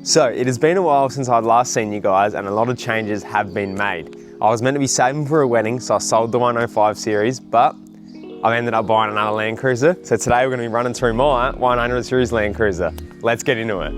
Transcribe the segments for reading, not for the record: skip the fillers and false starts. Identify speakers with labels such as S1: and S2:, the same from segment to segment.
S1: So it has been a while since I'd last seen you guys and a lot of changes have been made. I was meant to be saving for a wedding, so I sold the 105 series, but I've ended up buying another Land Cruiser. So today we're going to be running through my 100 series Land Cruiser. Let's get into it.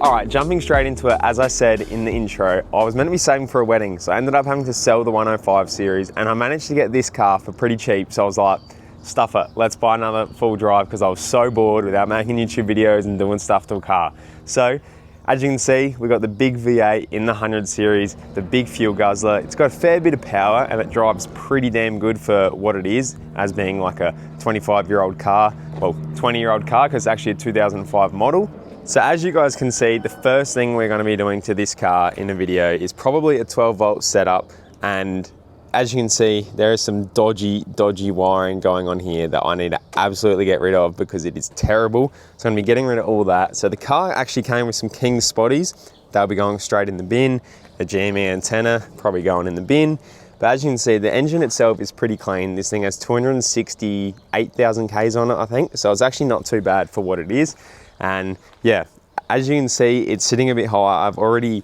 S1: All right, jumping straight into it, as I said in the intro, I was meant to be saving for a wedding, so I ended up having to sell the 105 series, and I managed to get this car for pretty cheap, so I was like, stuff it, let's buy another full drive, because I was so bored without making YouTube videos and doing stuff to a car. So, as you can see, we got the big V8 in the 100 series, the big fuel guzzler. It's got a fair bit of power, and it drives pretty damn good for what it is, as being like a 25-year-old car, well, 20-year-old car, because it's actually a 2005 model. So as you guys can see, the first thing we're going to be doing to this car in a video is probably a 12-volt setup, and as you can see, there is some dodgy wiring going on here that I need to absolutely get rid of because it is terrible. So I'm going to be getting rid of all that. So the car actually came with some King Spotties. They'll be going straight in the bin. The GME antenna probably going in the bin. But as you can see, the engine itself is pretty clean. This thing has 268,000 Ks on it, I think. So it's actually not too bad for what it is. And yeah, as you can see, it's sitting a bit higher. I've already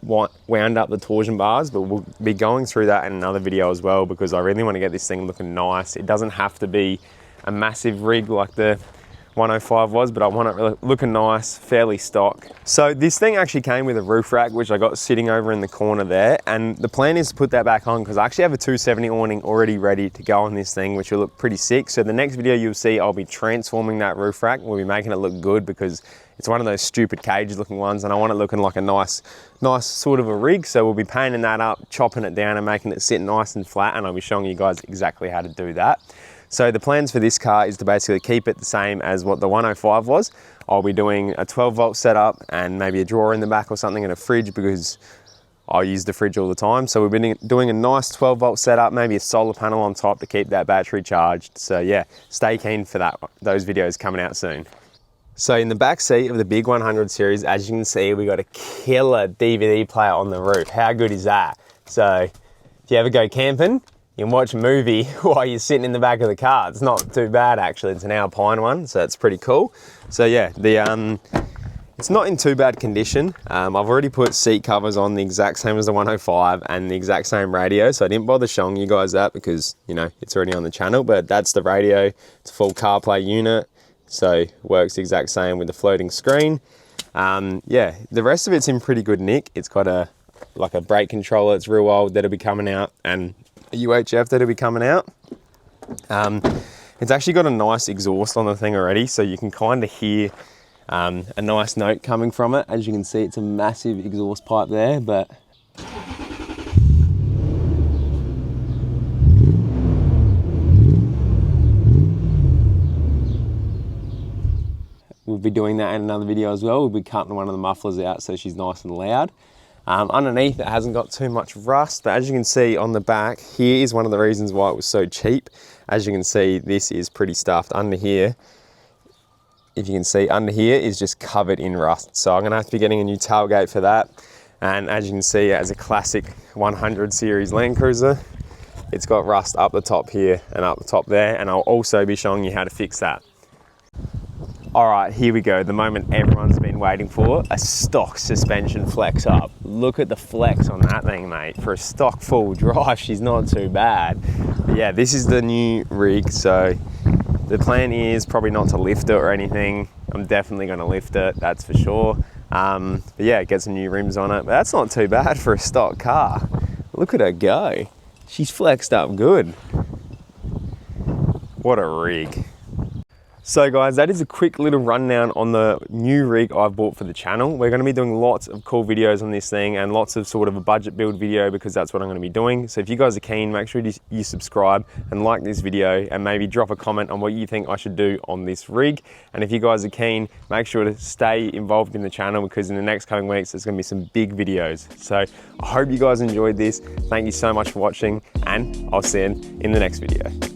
S1: wound up the torsion bars, but we'll be going through that in another video as well because I really want to get this thing looking nice. It doesn't have to be a massive rig like the 105 was, but I want it really looking nice, fairly stock. So this thing actually came with a roof rack, which I got sitting over in the corner there. And the plan is to put that back on because I actually have a 270 awning already ready to go on this thing, which will look pretty sick. So the next video you'll see, I'll be transforming that roof rack. We'll be making it look good because it's one of those stupid cage looking ones and I want it looking like a nice sort of a rig. So we'll be painting that up, chopping it down and making it sit nice and flat. And I'll be showing you guys exactly how to do that. So the plans for this car is to basically keep it the same as what the 105 was. I'll be doing a 12-volt setup and maybe a drawer in the back or something and a fridge because I use the fridge all the time. So we've been doing a nice 12-volt setup, maybe a solar panel on top to keep that battery charged. So yeah, stay keen for those videos coming out soon. So in the back seat of the big 100 series, as you can see, we got a killer DVD player on the roof. How good is that? So if you ever go camping, you can watch a movie while you're sitting in the back of the car. It's not too bad actually. It's an Alpine one, so it's pretty cool. So yeah, it's not in too bad condition. I've already put seat covers on the exact same as the 105 and the exact same radio, so I didn't bother showing you guys that because, you know, it's already on the channel, but that's the radio. It's a full CarPlay unit, so works the exact same with the floating screen. Yeah, the rest of it's in pretty good nick. It's got a brake controller, it's real old, that'll be coming out, and a UHF that'll be coming out. It's actually got a nice exhaust on the thing already, so you can kind of hear a nice note coming from it. As you can see, it's a massive exhaust pipe there, but we'll be doing that in another video as well. We'll be cutting one of the mufflers out so she's nice and loud. Underneath it hasn't got too much rust, but as you can see on the back, here is one of the reasons why it was so cheap. As you can see, this is pretty stuffed under here. If you can see, under here is just covered in rust. So I'm gonna have to be getting a new tailgate for that. And as you can see, as a classic 100 series Land Cruiser, it's got rust up the top here and up the top there. And I'll also be showing you how to fix that. All right, here we go, the moment everyone's been waiting for, a stock suspension flex up. Look at the flex on that thing, mate. For a stock full drive, she's not too bad. But yeah, this is the new rig, so the plan is probably not to lift it or anything. I'm definitely gonna lift it, that's for sure. But yeah, get some new rims on it, but that's not too bad for a stock car. Look at her go. She's flexed up good. What a rig. So guys, that is a quick little rundown on the new rig I've bought for the channel. We're going to be doing lots of cool videos on this thing and lots of sort of a budget build video because that's what I'm going to be doing. So if you guys are keen, make sure you subscribe and like this video and maybe drop a comment on what you think I should do on this rig. And if you guys are keen, make sure to stay involved in the channel because in the next coming weeks, there's going to be some big videos. So I hope you guys enjoyed this. Thank you so much for watching and I'll see you in the next video.